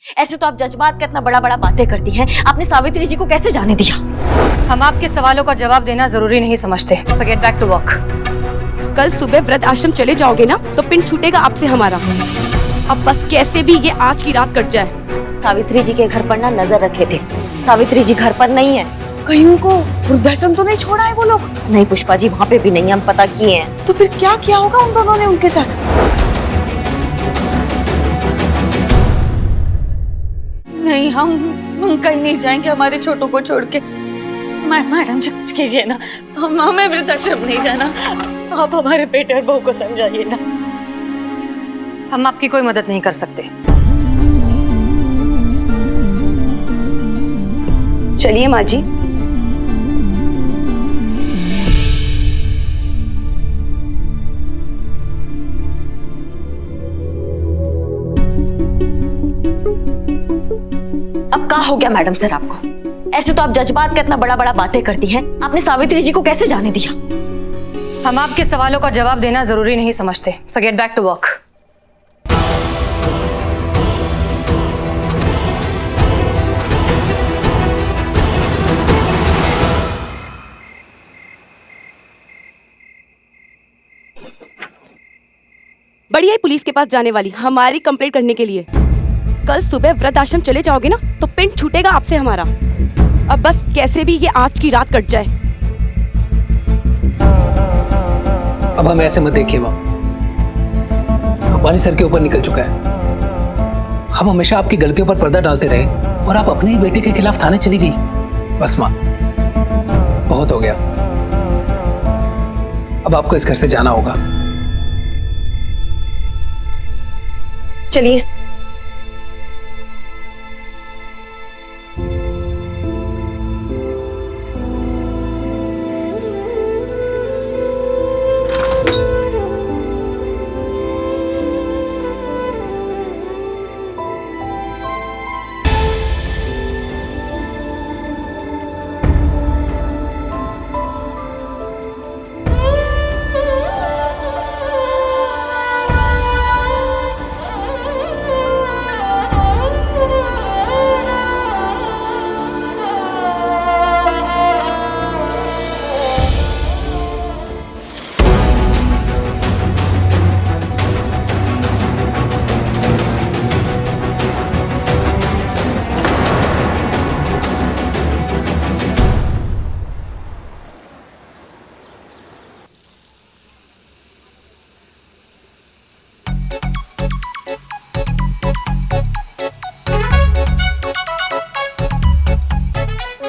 ऐसे तो आप जज्बात का इतना बड़ा बड़ा बातें करती हैं, आपने सावित्री जी को कैसे जाने दिया? हम आपके सवालों का जवाब देना जरूरी नहीं समझते। So get back to work. कल सुबह वृद्ध आश्रम चले जाओगे ना तो पिंड छूटेगा आपसे हमारा। अब बस कैसे भी ये आज की रात कट जाए। सावित्री जी के घर पर ना नजर रखे थे, सावित्री जी घर पर नहीं है। कहीं उनको वृद्धाश्रम तो नहीं छोड़ा है वो लोग? नहीं पुष्पा जी, वहाँ पे भी नहीं, हम पता किए हैं। तो फिर क्या किया होगा उन दोनों ने उनके साथ? नहीं, हम कहीं नहीं जाएंगे हमारे छोटू को छोड़ के। मैडम जी कुछ कीजिए ना, हमें वृद्धाश्रम नहीं जाना। आप हमारे बेटे और बहू को समझाइए ना। हम आपकी कोई मदद नहीं कर सकते। चलिए माँ जी। अब क्या हो गया मैडम सर आपको? ऐसे तो आप जज्बात का इतना बड़ा बड़ा बातें करती हैं, आपने सावित्री जी को कैसे जाने दिया? हम आपके सवालों का जवाब देना जरूरी नहीं समझते। So get back to work. बढ़िया ही पुलिस के पास जाने वाली हमारी कंप्लेंट करने के लिए। कल सुबह वृद्ध आश्रम चले जाओगे ना तो पिंड छूटेगा आपसे हमारा। अब बस कैसे भी ये आज की रात कट जाए। अब हमें ऐसे मत देखिए माँ, पानी सर के ऊपर निकल चुका है। हम हमेशा आपकी गलतियों पर पर्दा डालते रहे और आप अपने ही बेटे के खिलाफ थाने चली गई। बस माँ, बहुत हो गया। अब आपको इस घर से जाना होगा। चलिए।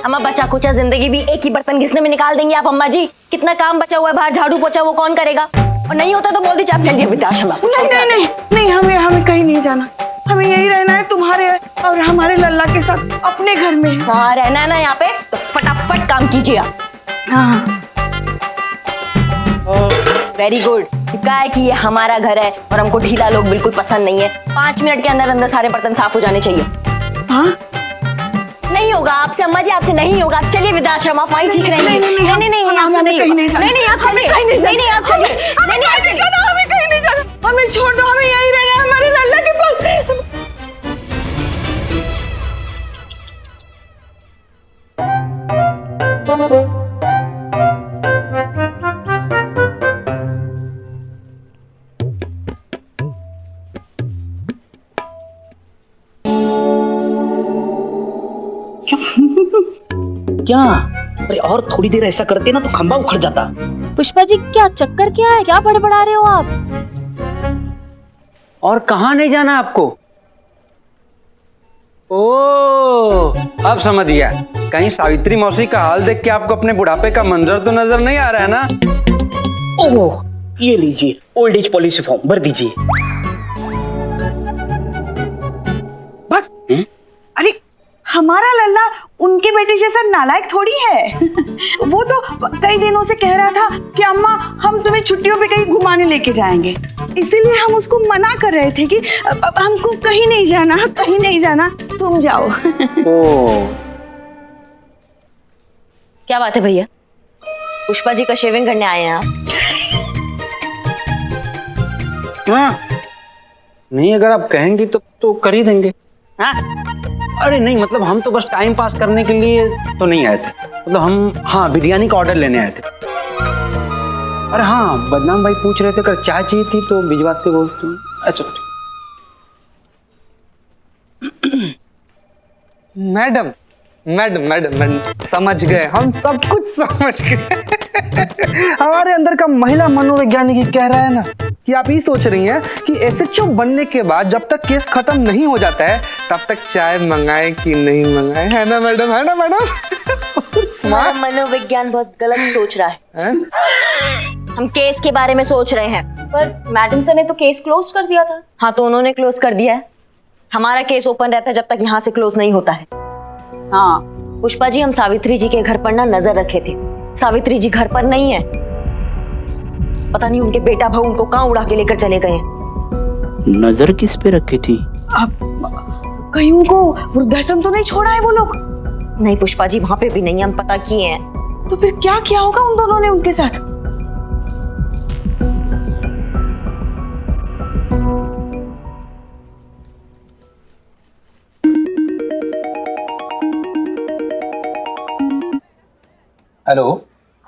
अम्मा बचा कुचा जिंदगी भी एक ही बर्तन घिसने में निकाल देंगी आप अम्मा जी। कितना काम बचा हुआ है बाहर, झाड़ू पोछा वो कौन करेगा? और नहीं होता तो बोल दीजिए आप चलिए वृद्धाश्रम। नहीं, हमें कहीं नहीं जाना। हमें यही रहना है तुम्हारे और हमारे लल्ला के साथ अपने घर में। हाँ रहना है ना यहाँ पे, तो फटाफट काम कीजिए आप। हाँ वेरी गुड। क्या है कि ये हमारा घर है और हमको ढीला लोग बिल्कुल पसंद नहीं है। 5 मिनट के अंदर अंदर सारे बर्तन साफ हो जाने चाहिए। हाँ नहीं होगा आपसे अम्मा जी, आपसे नहीं होगा। आप चलिए वृद्धाश्रम, आप वहीं ठीक रहेंगे। नहीं आपसे नहीं होगा। नहीं आप चलिए। नहीं आप चलिए। नहीं आप चलिए। हमें कहीं नहीं जाना। हमें छोड़ दो, हमें यही रहना है हमारे लल्ला के पास। क्या? अरे और थोड़ी देर ऐसा करते ना तो खंबा उखड़ जाता। पुष्पा जी क्या चक्कर क्या है, क्या बड़बड़ा रहे हो आप? और कहाँ नहीं जाना आपको? ओ अब समझ गया। कहीं सावित्री मौसी का हाल देख के आपको अपने बुढ़ापे का मंजर तो नजर नहीं आ रहा है ना? ओह ये लीजिए, ओल्ड एज पॉलिसी फॉर्म भर दीजिए। अरे हमारा लल्ला उनके बेटे जैसा नालायक थोड़ी है। वो तो कई दिनों से कह रहा था कि अम्मा हम तुम्हें छुट्टियों पे कहीं घुमाने लेके जाएंगे। इसीलिए हम उसको मना कर रहे थे कि हमको कहीं नहीं जाना, कहीं नहीं जाना, तुम जाओ। ओ क्या बात है भैया? पुष्पा जी का शेविंग करने आए हैं आप? हाँ नहीं, अगर आप कहेंगी तो कर ही देंगे। हाँ? अरे नहीं, मतलब हम तो बस टाइम पास करने के लिए तो नहीं आए थे। मतलब हम, हाँ, बिरयानी का ऑर्डर लेने आए थे। अरे हाँ, बदनाम भाई पूछ रहे थे अगर चाय चाहिए थी तो भिजवाते बोलते। अच्छा मैडम मैडम मैडम मैडम समझ गए, हम सब कुछ समझ गए। हमारे अंदर का महिला मनोवैज्ञानिक कह रहा है ना कि आप ये सोच रही हैं कि एसएचओ बनने के बाद जब तक केस खत्म नहीं हो जाता है तब तक चाय मंगाए कि नहीं मंगाए, है ना मैडम? है ना मैडम? तुम्हारा मनोविज्ञान बहुत गलत सोच रहा है। हम केस के बारे में सोच रहे हैं। पर मैडम सर ने तो केस क्लोज कर दिया था। हाँ, तो उन्होंने क्लोज कर दिया है। हमारा केस ओपन रहता है जब तक यहाँ से क्लोज नहीं होता है। हाँ पुष्पा जी, हम सावित्री जी के घर पर ना नजर रखे थे। सावित्री जी घर पर नहीं है। पता नहीं उनके बेटा भाऊ उनको कहाँ उड़ा के लेकर चले गए। नजर किस पे रखी थी? अब कहीं उनको वृद्धाश्रम तो नहीं छोड़ा है वो लोग? नहीं पुष्पा जी, वहां पे भी नहीं, हम पता किए हैं। तो फिर क्या किया होगा उन दोनों ने उनके साथ? हेलो।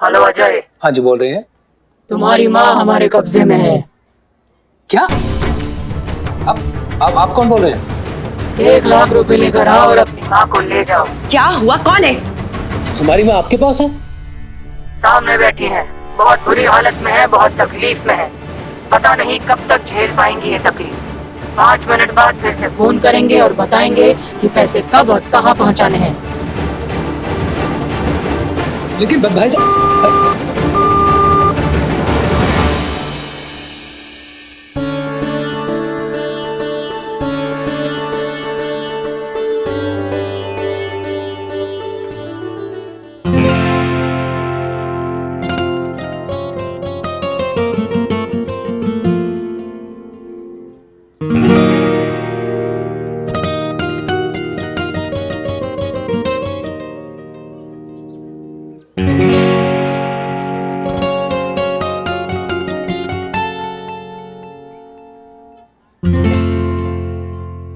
हेलो अजय, हाँ जी, बोल रहे हैं। तुम्हारी माँ हमारे कब्जे में है। क्या? अब आप कौन बोल रहे हैं? 1 लाख रुपए लेकर आओ और अपनी माँ को ले जाओ। क्या हुआ? कौन है? हमारी माँ आपके पास है? सामने बैठी है, बहुत बुरी हालत में है, बहुत तकलीफ में है। पता नहीं कब तक झेल पाएंगी ये तकलीफ। 5 मिनट बाद फिर से फोन करेंगे और बताएंगे कि पैसे कब और कहाँ पहुँचाने हैं। लेकिन भाई साहब,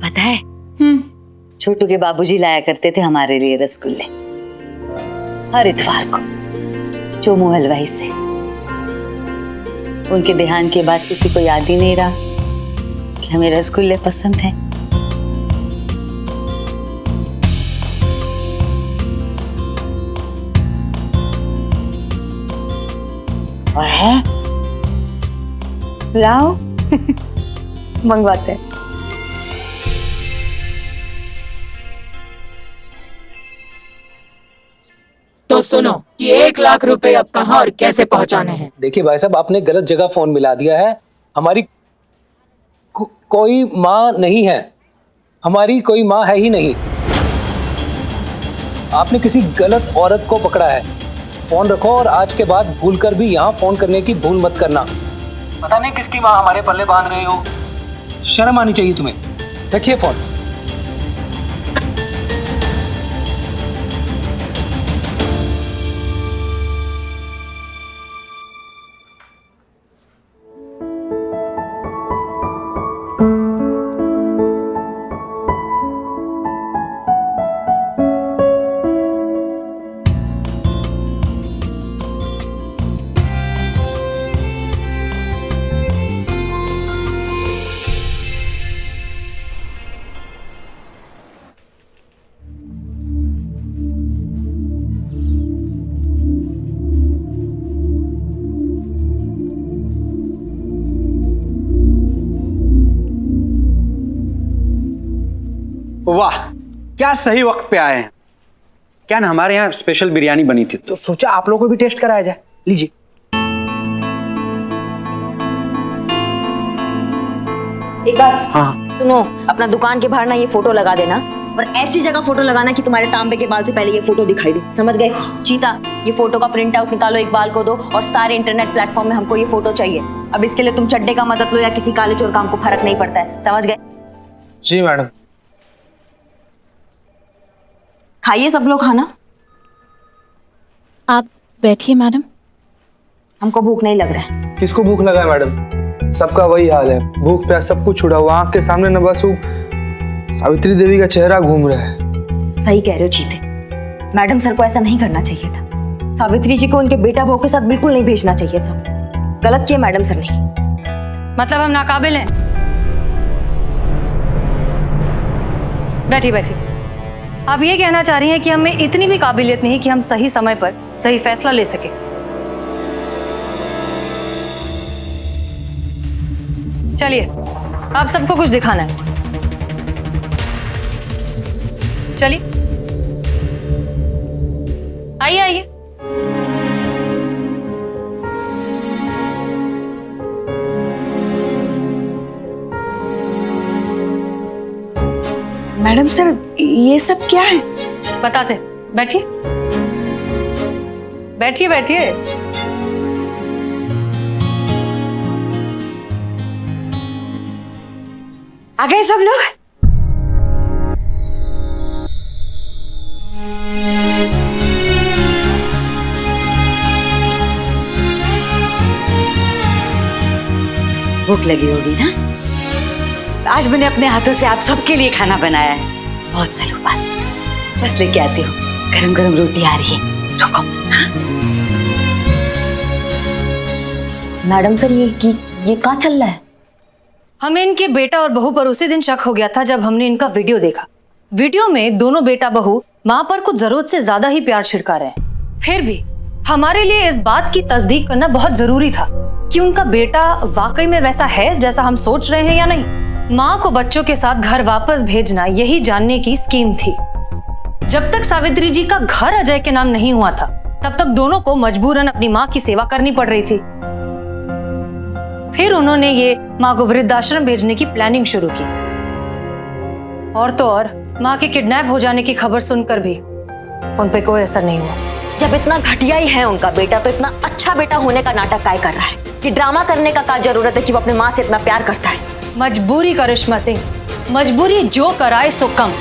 पता है, छोटू के बाबूजी लाया करते थे हमारे लिए रसगुल्ले हर इतवार को, चोमू हलवाई से। उनके देहांत के बाद किसी को याद ही नहीं रहा कि हमें रसगुल्ले पसंद हैं। और है, लाओ मंगवाते हैं। तो सुनो कि 1 लाख रुपए अब कहाँ और कैसे पहुँचाने हैं। देखिए भाई साहब, आपने गलत जगह फोन मिला दिया है। हमारी कोई माँ नहीं है। हमारी कोई माँ है ही नहीं। आपने किसी गलत औरत को पकड़ा है। फोन रखो और आज के बाद भूलकर भी यहाँ फोन करने की भूल मत करना। पता नहीं किसकी माँ हमारे पल्ले बांध रहे हो। शर्म आनी चाहिए तुम्हें। रखिए फोन। वाह, क्या सही वक्त पे आए हैं। क्या ना, हमारे यहाँ स्पेशल बिरयानी बनी थी तो सोचा आप लोगों को भी टेस्ट कराया जाए। लीजिए। एक बार हाँ, सुनो, अपना दुकान के बाहर ना ये फोटो लगा देना, और ऐसी जगह फोटो लगाना कि तुम्हारे तांबे के बाल से पहले ये फोटो दिखाई दे। समझ गए? चीता, ये फोटो का प्रिंट आउट निकालो, एक बाल को दो, और सारे इंटरनेट प्लेटफॉर्म में हमको ये फोटो चाहिए। अब इसके लिए तुम चड्डे का मदद लो या किसी काले चोर का, हमको फर्क नहीं पड़ता है। समझ गए? जी मैडम। खाइए सब लोग खाना। आप बैठिए मैडम। हमको भूख नहीं लग रहा है। किसको भूख लगा है मैडम? सबका वही हाल है, भूख प्यास सब कुछ छुड़ा हुआ आंख के सामने न। बस वो सावित्री देवी का चेहरा घूम रहा है। सही कह रहे हो चीते, मैडम सर को ऐसा नहीं करना चाहिए था। सावित्री जी को उनके बेटा बहू के साथ बिल्कुल नहीं भेजना चाहिए था। गलत किया मैडम सर ने। मतलब हम नाकाबिल हैं? बैठिए बैठिए। आप ये कहना चाह रही हैं कि हमें इतनी भी काबिलियत नहीं कि हम सही समय पर सही फैसला ले सके। चलिए, आप सबको कुछ दिखाना है। चलिए, आइए आइए। मैडम सर, ये सब क्या है? बताते, बैठिए बैठिए बैठिए। आ गए सब लोग? भूख लगी होगी ना? आज मैंने अपने हाथों से आप सबके लिए खाना बनाया है। बहुत सालों बाद। बस लेके आती हूँ। गरम गरम रोटी आ रही है, रुको। मैडम सर, ये क्या चल रहा है? हमें इनके बेटा और बहू पर उसी दिन शक हो गया था जब हमने इनका वीडियो देखा। वीडियो में दोनों बेटा बहू माँ पर कुछ जरूरत से ज्यादा ही प्यार छिड़का रहे हैं। फिर भी हमारे लिए इस बात की तस्दीक करना बहुत जरूरी था कि उनका बेटा वाकई में वैसा है जैसा हम सोच रहे हैं या नहीं। माँ को बच्चों के साथ घर वापस भेजना यही जानने की स्कीम थी। जब तक सावित्री जी का घर अजय के नाम नहीं हुआ था, तब तक दोनों को मजबूरन अपनी माँ की सेवा करनी पड़ रही थी। फिर उन्होंने ये माँ को वृद्धाश्रम भेजने की प्लानिंग शुरू की। और तो और माँ के किडनैप हो जाने की खबर सुनकर भी उन पे कोई असर नहीं हुआ। जब इतना घटिया ही है उनका बेटा, तो इतना अच्छा बेटा होने का नाटक काय कर रहा है? कि ड्रामा करने का क्या जरूरत है कि वो अपने माँ से इतना प्यार करता है? मजबूरी करिश्मा सिंह, मजबूरी जो कराए सो कम।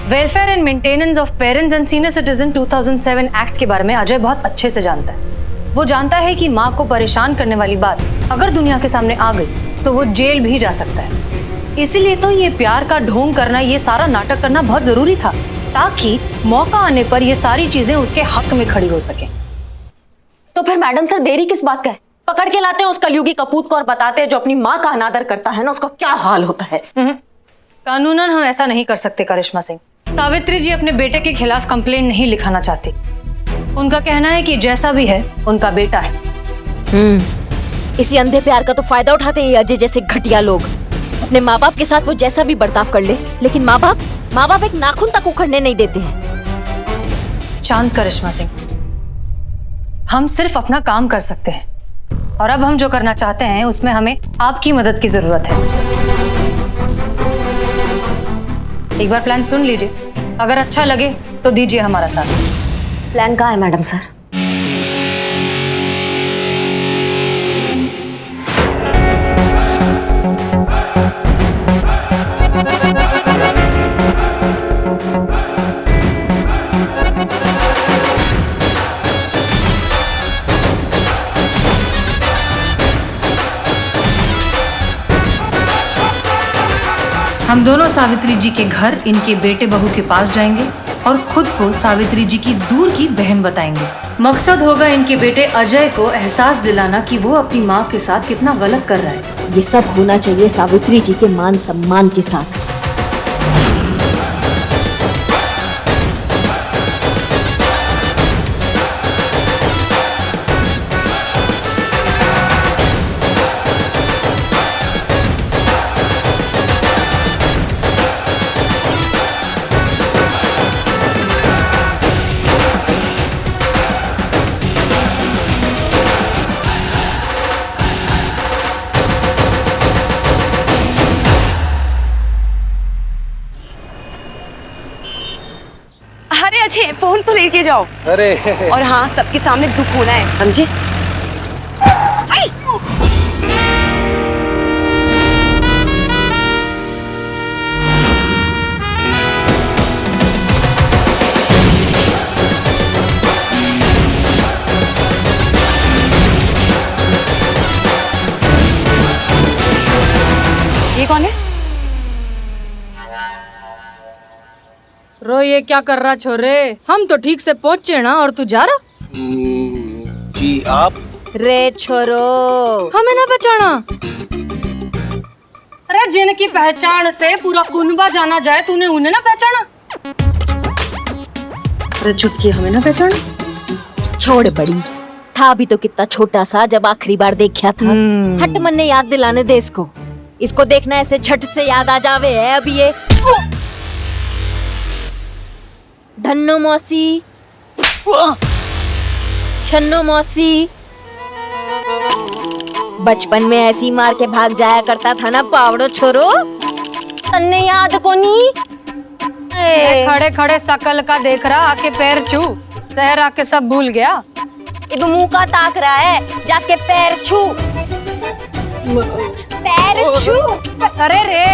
Welfare and maintenance of parents and senior citizen 2007 act के बारे में अजय बहुत अच्छे से जानता है। वो जानता है कि माँ को परेशान करने वाली बात अगर दुनिया के सामने आ गई तो वो जेल भी जा सकता है। इसीलिए तो ये प्यार का ढोंग करना, ये सारा नाटक करना बहुत जरूरी था, ताकि मौका आने पर ये सारी चीजें उसके हक में खड़ी हो सके। तो फिर मैडम सर देरी किस बात का है? पकड़ के लाते हैं उस कलयुगी कपूत को और बताते हैं जो अपनी माँ का अनादर करता है ना, उसका क्या हाल होता है। कानूनन हम ऐसा नहीं कर सकते करिश्मा सिंह। सावित्री जी अपने बेटे के खिलाफ कंप्लेंट नहीं लिखाना चाहती। उनका कहना है कि जैसा भी है उनका बेटा है। इसी अंधे प्यार का तो फायदा उठाते हैं अजय जैसे घटिया लोग। अपने माँ बाप के साथ वो जैसा भी बर्ताव कर ले, लेकिन माँ बाप एक नाखून तक उखड़ने नहीं देते हैं। शांत करिश्मा सिंह, हम सिर्फ अपना काम कर सकते हैं और अब हम जो करना चाहते हैं उसमें हमें आपकी मदद की जरूरत है। एक बार प्लान सुन लीजिए, अगर अच्छा लगे तो दीजिए हमारा साथ। प्लान कहाँ है मैडम सर? हम दोनों सावित्री जी के घर इनके बेटे बहू के पास जाएंगे और खुद को सावित्री जी की दूर की बहन बताएंगे। मकसद होगा इनके बेटे अजय को एहसास दिलाना कि वो अपनी माँ के साथ कितना गलत कर रहा है। ये सब होना चाहिए सावित्री जी के मान सम्मान के साथ। अरे अजय, फोन तो लेके जाओ। अरे और हाँ, सबके सामने दुख होना है, समझे? ये कौन है? रो ये क्या कर रहा छोरे? हम तो ठीक से पहुंचे ना और तू जा रहा? जी आप? रे छोरो, हमें ना पहचाना? अरे जिनकी पहचान से पूरा कुनबा जाना जाए, तूने उन्हें ना पहचाना? अरे चुटकी हमें ना पहचाना? छोड़ बड़ी, था भी तो कितना छोटा सा जब आखिरी बार देखा था। हट मन ने याद दिलाने दे इसको देखना ऐसे झट से याद आ जावे है अभी ये। धन्नो मौसी, छन्नो मौसी, बचपन में ऐसी मार के भाग जाया करता था ना पावड़ो छोरो, तन्ने याद कोनी? खड़े खड़े सकल का देख रहा, आके पैर छू, शहर आके सब भूल गया। इब मुंह का ताक रहा है, जाके पैर छू, पैर छू। अरे रे,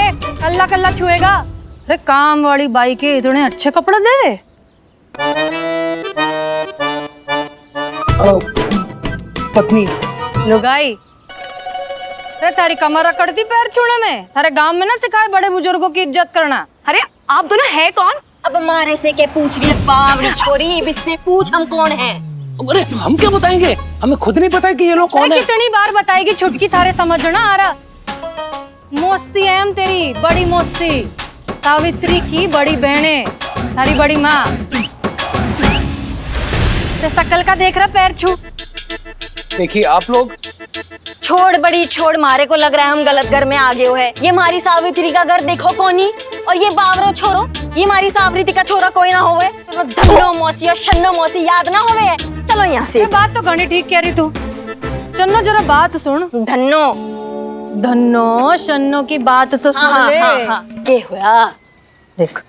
कल्ला कल्ला छुएगा? अरे काम वाली बाई के इतने अच्छे कपड़े दे। पत्नी लुगाई, अरे तारी कमर अकड़ती पैर छूने में? थारे गांव में ना सिखाए बड़े बुजुर्गों की इज्जत करना। अरे आप दोनों है कौन? अब मारे से के पूछ रही है बावड़ी छोरी, अब इससे पूछ हम कौन हैं? अरे हम क्या बताएंगे? हमें खुद नहीं पता है कि ये लोग कौन है। कितनी बार बताएगी छुटकी, थारे समझ ना आ रहा? मौसी है हम तेरी, बड़ी मौसी, सावित्री की बड़ी बहने, थारी बड़ी माँ। ते सकल का देख रहा, पैर छू। देखिए आप लोग। छोड़ बड़ी छोड़, मारे को लग रहा है हम गलत घर में आ गए हुए। ये हमारी सावित्री का घर देखो कोनी, और ये बावरो छोरो, ये हमारी सावित्री का छोरा कोई ना होवे। तो धन्नो मौसी और शन्नो मौसी याद ना होवे। चलो यहाँ से। बात तो घनी ठीक कह रही तू। चन्नो जरा बात सुन। धन्नो धन्नो शन्नो की बात तो सुन ले। के हुआ देख,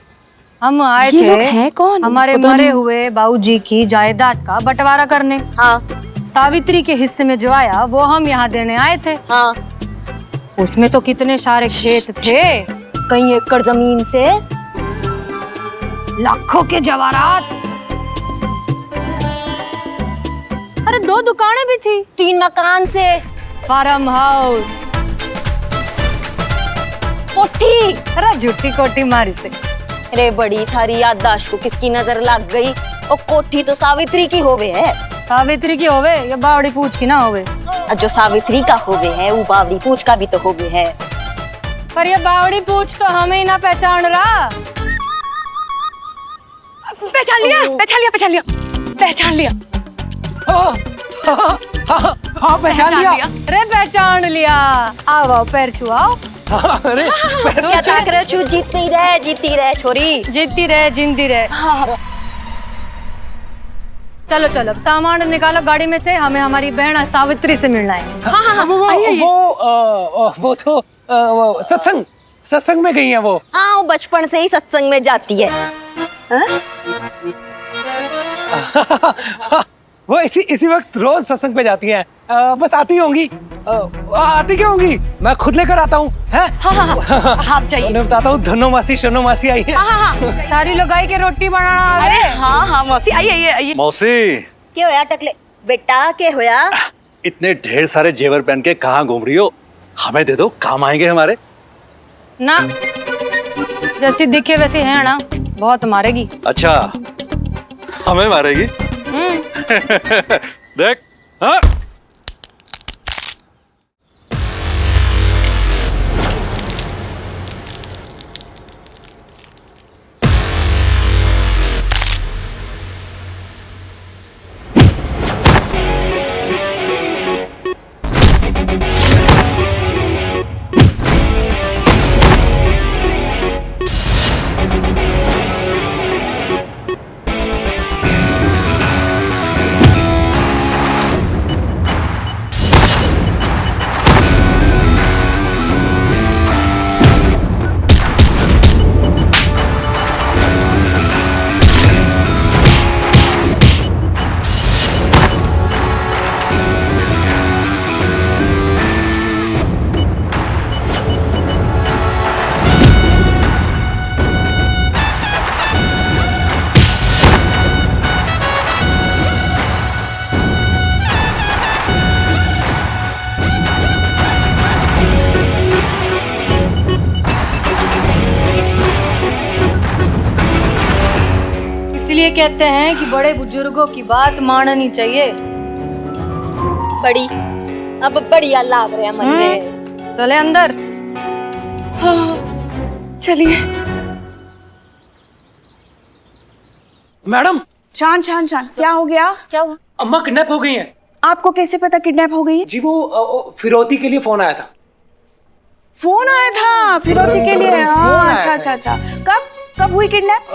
हम आए ये थे लोग हैं कौन? हमारे मरे हुए बाबूजी की जायदाद का बंटवारा करने। हाँ सावित्री के हिस्से में जो आया वो हम यहाँ देने आए थे। हाँ, उसमें तो कितने सारे खेत थे, कई एकड़ जमीन से लाखों के जवाहरात, अरे 2 दुकानें भी थी, 3 मकान से, फार्म हाउस, कोठी। अरे झूठी कोठी मारी से। अरे बड़ी थारी याददाश्त को किसकी नजर लग गई? और कोठी तो सावित्री की होवे है। सावित्री की होवे या बावड़ी पूछ की ना होवे? और जो सावित्री का होवे है वो बावड़ी पूछ का भी तो होवे है। पर ये बावड़ी पूछ तो हमें ही ना पहचान रहा। पहचान लिया, पहचान लिया, पहचान लिया, पहचान लिया। हाँ पहचान लिया। अरे पहचान लिया। आओ आओ, पैर छुआओ। अरे क्या ताक रहे छू? जीती रहे छोरी, जीतती रहे, जिंदी रहे। चलो चलो, सामान निकालो गाड़ी में से, हमें हमारी बहन सावित्री से मिलना है। हाँ, वो तो सत्संग में गई है वो। हाँ, वो बचपन से ही सत्संग में जाती है। वो इसी वक्त रोज सत्संग पे जाती हैं। बस आती होंगी। आती क्यों होंगी? मैं खुद लेकर आता हूँ। आप चाहिए। उन्हें बताता हूँ, धन्नो मासी शन्नो मासी आई है। सारी लोगाई के रोटी बनाना। अरे हाँ मौसी, आइए। मौसी, क्या होया टकले बेटा, क्या होया? इतने ढेर सारे जेवर पहन के कहाँ घूम रही हो? हमें दे दो, काम आएंगे हमारे। ना, जैसी दिखे वैसी है ना, बहुत मारेगी। अच्छा, हमें मारेगी? देख। हाँ? इसलिए कहते हैं कि बड़े बुजुर्गों की बात माननी चाहिए। बड़ी अब बढ़िया लाग रहे हैं मन में। चले अंदर। चलिए। मैडम, शान शान शान, क्या हो गया? क्या हुआ? अम्मा किडनैप हो गई हैं। आपको कैसे पता किडनैप हो गई है? जी वो फिरौती के लिए फोन आया था। फोन आया था फिरौती के लिए? फोन आया अच्छा था। अच्छा अच्छा। कब हुई किडनैप?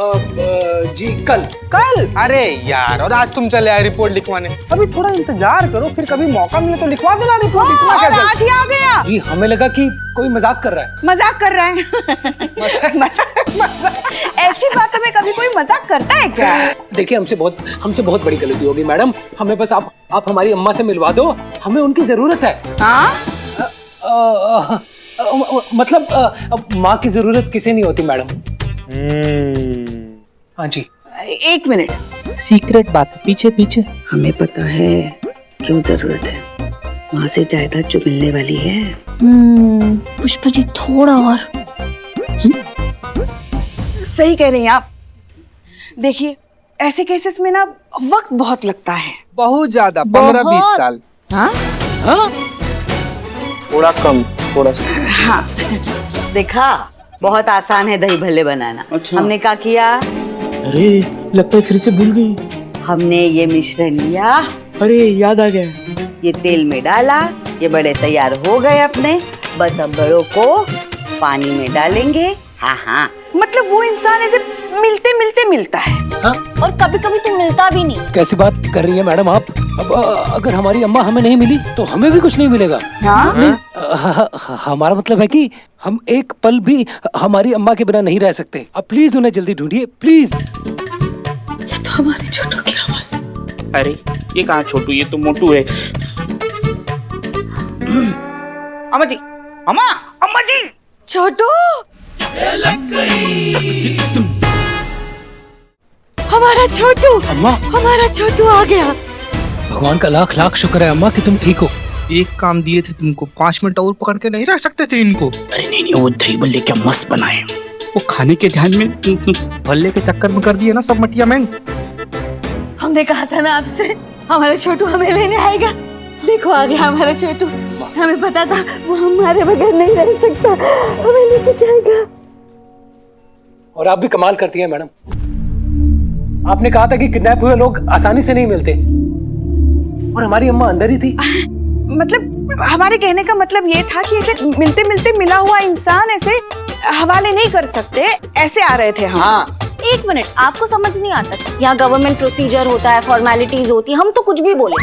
जी कल। कल? अरे यार, और आज तुम चले आए रिपोर्ट लिखवाने। अभी थोड़ा इंतजार करो, फिर कभी मौका मिले तो लिखवा देना रिपोर्ट। इतना क्या और जल्द? आज ही आ गया? जी हमें लगा कि कोई मजाक कर रहा है। मजाक कर रहा है? मजाक। ऐसी बातों में कभी कोई मजाक करता है क्या? देखिए हमसे बहुत बड़ी गलती होगी मैडम। हमें बस आप हमारी अम्मा से मिलवा दो, हमें उनकी जरूरत है। हाँ? मतलब माँ की जरूरत किसे नहीं होती मैडम। हाँ जी। एक मिनट। सीक्रेट बात पीछे पीछे। हमें पता है क्यों जरूरत है। वहां से जायदाद जो मिलने वाली है। पुष्पा जी थोड़ा और। सही कह रही हैं आप। देखिए ऐसे केसेस में ना वक्त बहुत लगता है। बहुत ज्यादा, 15-20 साल। हाँ? थोड़ा कम, थोड़ा सा। हाँ। देखा, बहुत आसान है दही भल्ले बनाना। हमने क्या किया? अरे लगता है फिर से भूल गई। हमने ये मिश्रण लिया, अरे याद आ गया। ये तेल में डाला, ये बड़े तैयार हो गए अपने। बस अब बड़ों को पानी में डालेंगे। हाँ हाँ। मतलब वो इंसान ऐसे मिलते मिलते मिलता है। हाँ? और कभी कभी तो मिलता भी नहीं। कैसी बात कर रही है मैडम आप? अब अगर हमारी अम्मा हमें नहीं मिली तो हमें भी कुछ नहीं मिलेगा। हाँ? नहीं, हमारा मतलब है कि हम एक पल भी हमारी अम्मा के बिना नहीं रह सकते। अब प्लीज उन्हें जल्दी ढूंढिए प्लीज। ये तो हमारे छोटू की आवाज है। अरे ये कहाँ छोटू, ये तो मोटू है। अम्मा जी, अम्मा जी। छोटू हमारा छोटू, अम्मा, हमारा छोटू आ गया। भगवान का लाख लाख शुक्र है अम्मा कि तुम ठीक हो। एक काम दिए थे तुमको, 5 मिनट और पकड़ के नहीं रख सकते थे इनको? अरे नहीं, वो दही बल्ले क्या मस्त बनाए। वो खाने के ध्यान में भल्ले के चक्कर में कर दिए ना सब मटियामेंट। हमने कहा था ना आपसे हमारा छोटू हमें लेने आएगा। देखो आ गया हमारा छोटू। हमें पता था वो हमारे बगैर नहीं रह सकता, हमें लेके जाएगा। और आप भी कमाल करती हैं मैडम। आपने कहा था कि किडनैप हुए लोग आसानी से नहीं मिलते, और हमारी अम्मा अंदर ही थी। मतलब हमारे कहने का मतलब ये था कि ऐसे मिलते मिलते मिला हुआ इंसान ऐसे हवाले नहीं कर सकते। ऐसे आ रहे थे हम। हाँ। एक मिनट, आपको समझ नहीं आता क्या? यहाँ गवर्नमेंट प्रोसीजर होता है, फॉर्मेलिटीज होती है, हम तो कुछ भी बोले।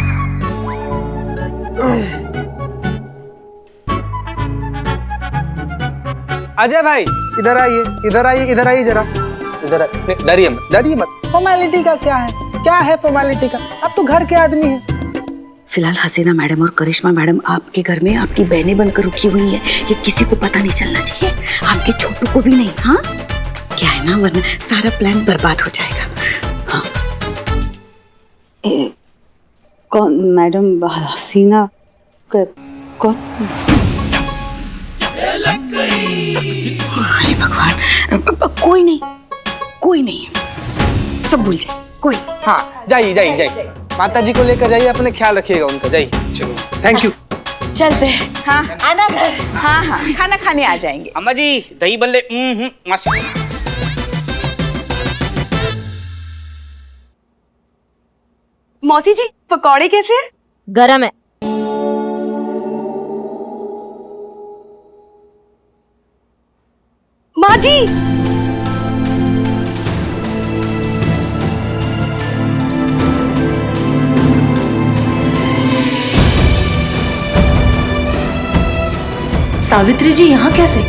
अजय भाई इधर आइए, इधर आइए, इधर आइए जरा। इधर डरिए मत, डरिए मत। फॉर्मेलिटी का क्या है? क्या है फॉर्मेलिटी का? आप तो घर के आदमी हैं। फिलहाल हसीना मैडम और करिश्मा मैडम आपके घर में आपकी बहनें बनकर रुकी हुई है। ये किसी को पता नहीं चलना चाहिए, आपके छोटू को भी नहीं। हाँ क्या है ना, वरना सारा प्लान बर्बाद हो जाएगा। हाँ। कौन मैडम? हसीना कौन? अरे भगवान, कोई नहीं, सब भूल जाए। कोई। हाँ जाइए। माता जी को लेकर जाइए, अपने ख्याल रखिएगा उनका। जाइए। चलो थैंक यू। चलते हैं। हाँ आना घर। हाँ, खाना खाने आ जाएंगे। अम्मा जी दही बल्ले मस्त। मौसी जी पकौड़े कैसे हैं? गरम है। माँ जी, सावित्री जी यहाँ कैसे?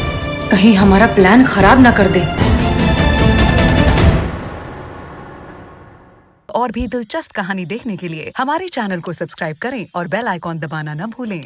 कहीं हमारा प्लान खराब ना कर दे। और भी दिलचस्प कहानी देखने के लिए हमारे चैनल को सब्सक्राइब करें और बेल आइकॉन दबाना न भूलें।